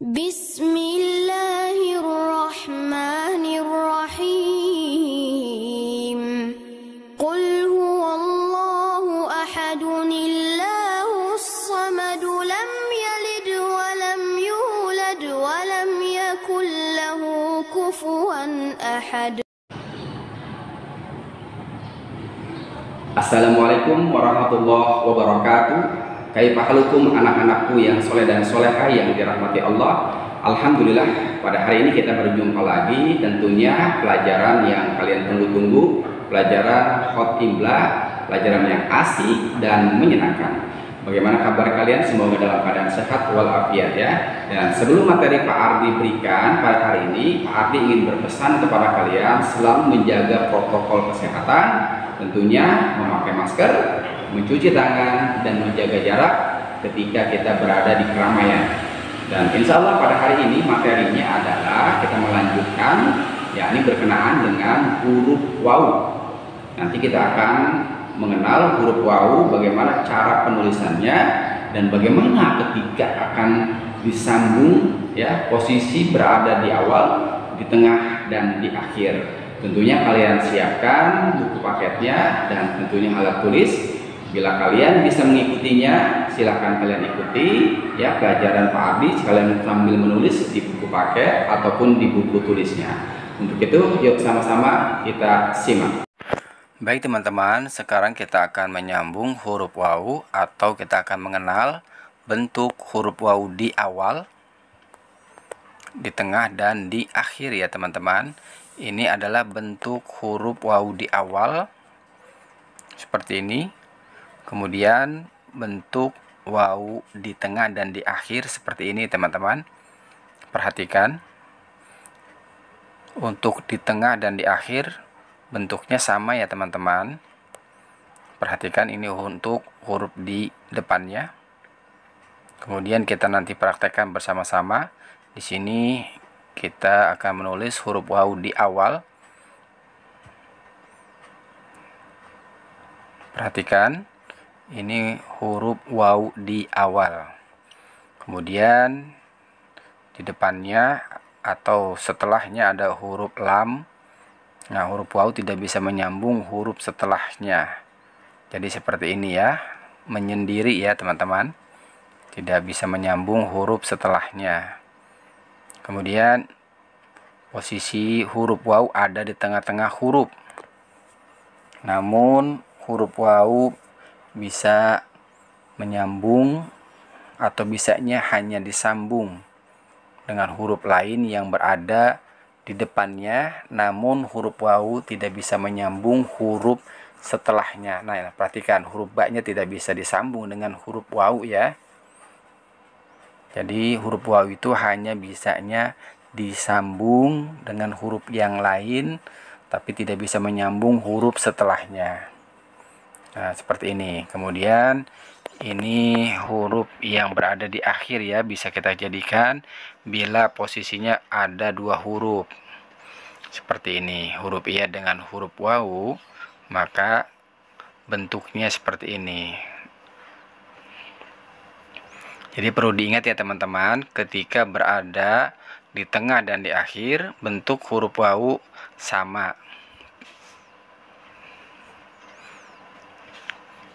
Bismillahirrahmanirrahim. Qul huwallahu ahadun illahus samadu lam yalid wa lam yulad wa lam yakul lahu kufuwan ahad. Assalamualaikum warahmatullahi wabarakatuh. Kaifahalukum anak-anakku yang soleh dan soleha yang dirahmati Allah. Alhamdulillah, pada hari ini kita berjumpa lagi, tentunya pelajaran yang kalian tunggu-tunggu, pelajaran hot imla, pelajaran yang asik dan menyenangkan. Bagaimana kabar kalian? Semoga dalam keadaan sehat walafiat ya. Dan sebelum materi Pak Ardi berikan pada hari ini, Pak Ardi ingin berpesan kepada kalian selalu menjaga protokol kesehatan, tentunya memakai masker, mencuci tangan, dan menjaga jarak ketika kita berada di keramaian. Dan insya Allah pada hari ini materinya adalah kita melanjutkan, yakni berkenaan dengan huruf waw. Nanti kita akan mengenal huruf waw, bagaimana cara penulisannya, dan bagaimana ketika akan disambung, ya, posisi berada di awal, di tengah, dan di akhir. Tentunya kalian siapkan buku paketnya dan tentunya alat tulis. Bila kalian bisa mengikutinya, silakan kalian ikuti ya pelajaran Pak Ardi sekalian sambil menulis di buku paket ataupun di buku tulisnya. Untuk itu, yuk sama-sama kita simak. Baik teman-teman, sekarang kita akan menyambung huruf waw atau kita akan mengenal bentuk huruf waw di awal, di tengah, dan di akhir ya teman-teman. Ini adalah bentuk huruf waw di awal seperti ini. Kemudian bentuk waw di tengah dan di akhir seperti ini teman-teman. Perhatikan, untuk di tengah dan di akhir bentuknya sama ya teman-teman. Perhatikan, ini untuk huruf di depannya. Kemudian kita nanti praktekkan bersama-sama. Di sini kita akan menulis huruf waw di awal. Perhatikan, ini huruf waw di awal. Kemudian di depannya atau setelahnya ada huruf lam. Nah, huruf waw tidak bisa menyambung huruf setelahnya. Jadi seperti ini ya, menyendiri ya teman-teman. Tidak bisa menyambung huruf setelahnya. Kemudian posisi huruf waw ada di tengah-tengah huruf. Namun huruf waw bisa menyambung atau bisanya hanya disambung dengan huruf lain yang berada di depannya, namun huruf waw tidak bisa menyambung huruf setelahnya. Nah, perhatikan, huruf ba-nya tidak bisa disambung dengan huruf waw ya. Jadi huruf waw itu hanya bisanya disambung dengan huruf yang lain, tapi tidak bisa menyambung huruf setelahnya. Nah, seperti ini. Kemudian ini huruf yang berada di akhir ya, bisa kita jadikan bila posisinya ada dua huruf. Seperti ini, huruf iya dengan huruf waw, maka bentuknya seperti ini. Jadi perlu diingat ya teman-teman, ketika berada di tengah dan di akhir, bentuk huruf waw sama.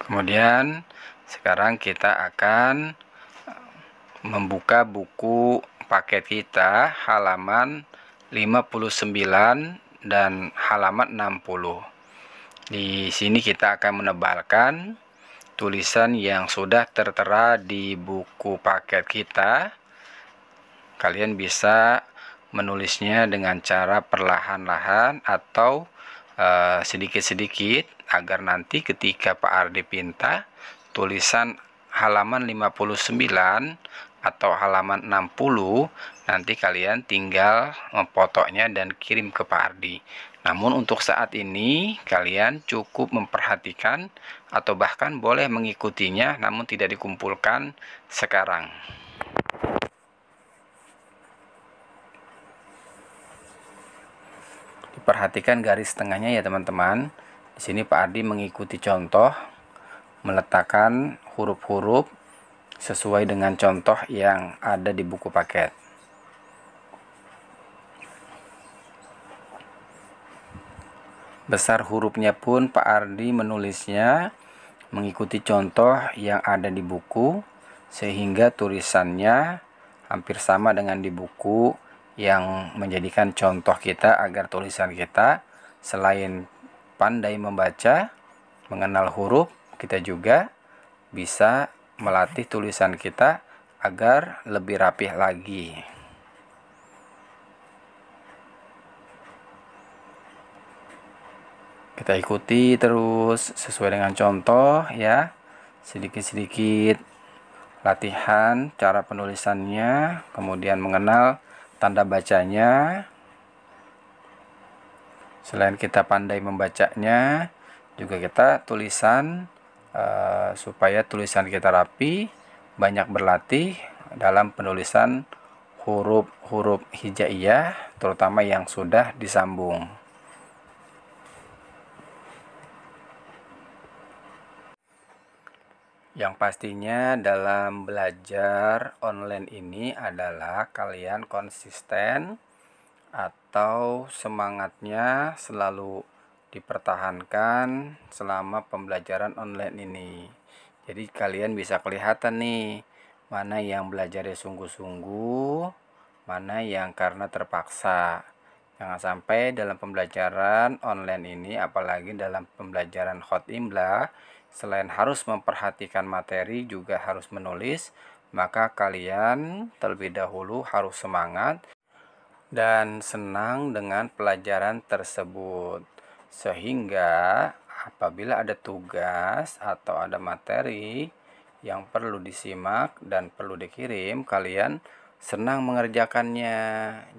Kemudian sekarang kita akan membuka buku paket kita halaman 59 dan halaman 60. Di sini kita akan menebalkan tulisan yang sudah tertera di buku paket kita. Kalian bisa menulisnya dengan cara perlahan-lahan atau sedikit-sedikit, agar nanti ketika Pak Ardi pinta tulisan halaman 59 atau halaman 60, nanti kalian tinggal memfotonya dan kirim ke Pak Ardi. Namun untuk saat ini kalian cukup memperhatikan atau bahkan boleh mengikutinya, namun tidak dikumpulkan sekarang. Perhatikan garis tengahnya ya teman-teman. Di sini Pak Ardi mengikuti contoh, meletakkan huruf-huruf sesuai dengan contoh yang ada di buku paket. Besar hurufnya pun Pak Ardi menulisnya mengikuti contoh yang ada di buku, sehingga tulisannya hampir sama dengan di buku, yang menjadikan contoh kita agar tulisan kita selain pandai membaca, mengenal huruf, kita juga bisa melatih tulisan kita agar lebih rapih lagi. Kita ikuti terus sesuai dengan contoh ya, sedikit-sedikit latihan cara penulisannya, kemudian mengenal tanda bacanya. Selain kita pandai membacanya, juga kita tulisan supaya tulisan kita rapi, banyak berlatih dalam penulisan huruf-huruf hijaiyah, terutama yang sudah disambung. Yang pastinya dalam belajar online ini adalah kalian konsisten atau semangatnya selalu dipertahankan selama pembelajaran online ini. Jadi kalian bisa kelihatan nih, mana yang belajarnya sungguh-sungguh, mana yang karena terpaksa. Jangan sampai dalam pembelajaran online ini, apalagi dalam pembelajaran Hot Imla, selain harus memperhatikan materi juga harus menulis, maka kalian terlebih dahulu harus semangat dan senang dengan pelajaran tersebut, sehingga apabila ada tugas atau ada materi yang perlu disimak dan perlu dikirim, kalian senang mengerjakannya.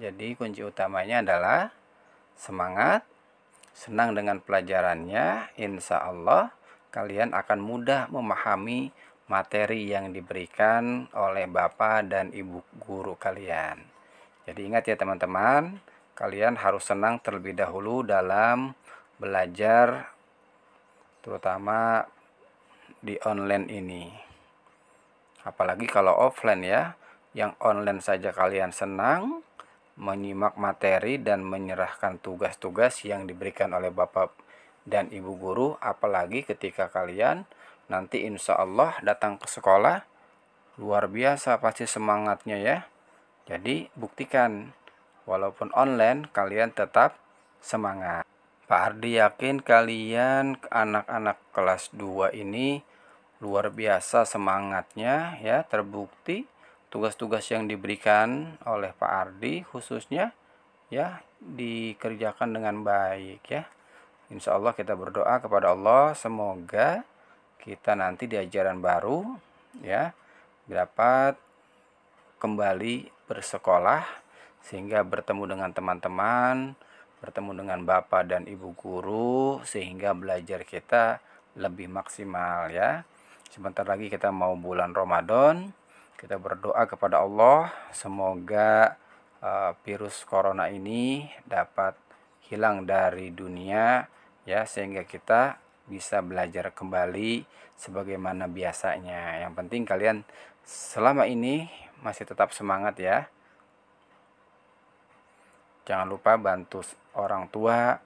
Jadi kunci utamanya adalah semangat, senang dengan pelajarannya. Insya Allah kalian akan mudah memahami materi yang diberikan oleh Bapak dan Ibu guru kalian. Jadi ingat ya teman-teman, kalian harus senang terlebih dahulu dalam belajar, terutama di online ini. Apalagi kalau offline ya, yang online saja kalian senang menyimak materi dan menyerahkan tugas-tugas yang diberikan oleh Bapak dan Ibu guru, apalagi ketika kalian nanti insya Allah datang ke sekolah, luar biasa pasti semangatnya ya. Jadi buktikan, walaupun online kalian tetap semangat. Pak Ardi yakin kalian anak-anak kelas 2 ini luar biasa semangatnya ya, terbukti tugas-tugas yang diberikan oleh Pak Ardi khususnya ya dikerjakan dengan baik ya. Insya Allah kita berdoa kepada Allah semoga kita nanti di ajaran baru ya dapat kembali bersekolah sehingga bertemu dengan teman-teman, bertemu dengan Bapak dan Ibu guru, sehingga belajar kita lebih maksimal ya. Sebentar lagi kita mau bulan Ramadan, kita berdoa kepada Allah semoga virus corona ini dapat hilang dari dunia ya, sehingga kita bisa belajar kembali sebagaimana biasanya. Yang penting kalian selama ini masih tetap semangat ya. Jangan lupa bantu orang tua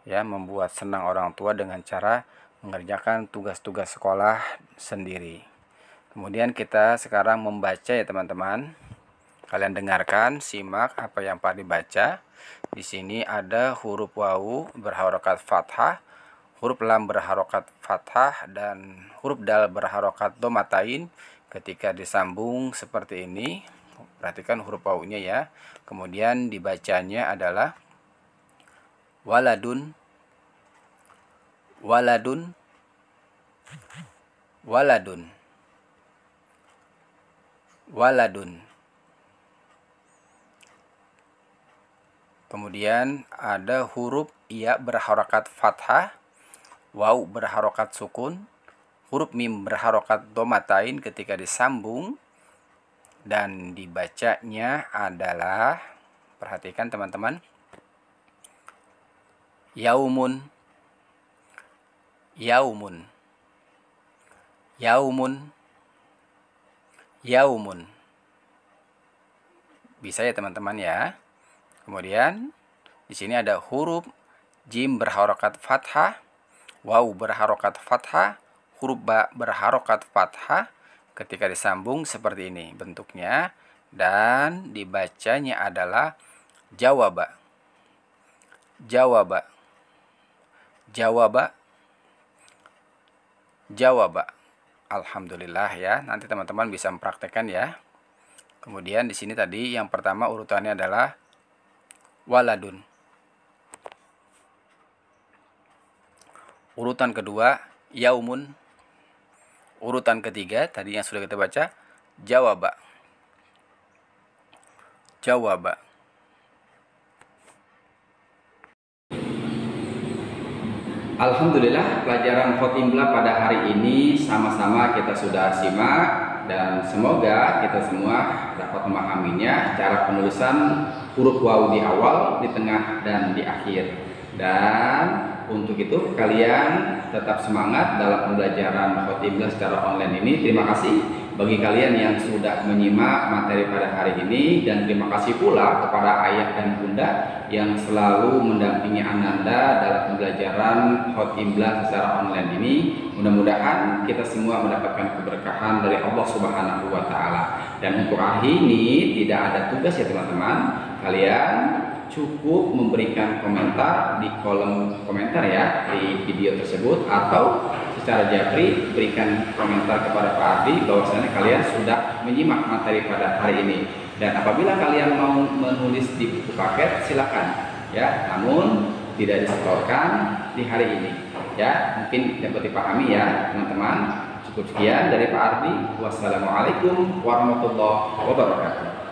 ya, membuat senang orang tua dengan cara mengerjakan tugas-tugas sekolah sendiri. Kemudian kita sekarang membaca ya teman-teman. Kalian dengarkan, simak apa yang Pak dibaca. Di sini ada huruf wawu berharokat fathah, huruf lam berharokat fathah, dan huruf dal berharokat domatain. Ketika disambung seperti ini, perhatikan huruf wawunya ya. Kemudian dibacanya adalah waladun, waladun, waladun, waladun. Kemudian ada huruf ya berharokat fathah, waw berharokat sukun, huruf mim berharokat domatain ketika disambung, dan dibacanya adalah, perhatikan teman-teman, yaumun, yaumun, yaumun, yaumun. Bisa ya teman-teman ya. Kemudian di sini ada huruf jim berharokat fathah, waw berharokat fathah, huruf ba berharokat fathah. Ketika disambung seperti ini bentuknya, dan dibacanya adalah jawaba, jawaba, jawaba, jawaba. Alhamdulillah ya. Nanti teman-teman bisa mempraktekkan ya. Kemudian di sini tadi yang pertama urutannya adalah waladun. Urutan kedua yaumun. Urutan ketiga tadi yang sudah kita baca jawaba. Jawaba. Alhamdulillah, pelajaran khotimlah pada hari ini sama-sama kita sudah simak, dan semoga kita semua dapat memahaminya, cara penulisan huruf waw di awal, di tengah, dan di akhir. Dan untuk itu kalian tetap semangat dalam pembelajaran khotimlah secara online ini. Terima kasih bagi kalian yang sudah menyimak materi pada hari ini, dan terima kasih pula kepada ayah dan bunda yang selalu mendampingi Ananda dalam pembelajaran khotimlah secara online ini. Mudah-mudahan kita semua mendapatkan keberkahan dari Allah Subhanahu wa Ta'ala. Dan untuk hari ini tidak ada tugas ya teman-teman. Kalian cukup memberikan komentar di kolom komentar ya di video tersebut, atau secara japri berikan komentar kepada Pak Ardi bahwasanya kalian sudah menyimak materi pada hari ini. Dan apabila kalian mau menulis di buku paket silakan ya, namun tidak disetorkan di hari ini ya. Mungkin dapat dipahami ya teman-teman. Cukup sekian dari Pak Ardi. Wassalamualaikum warahmatullahi wabarakatuh.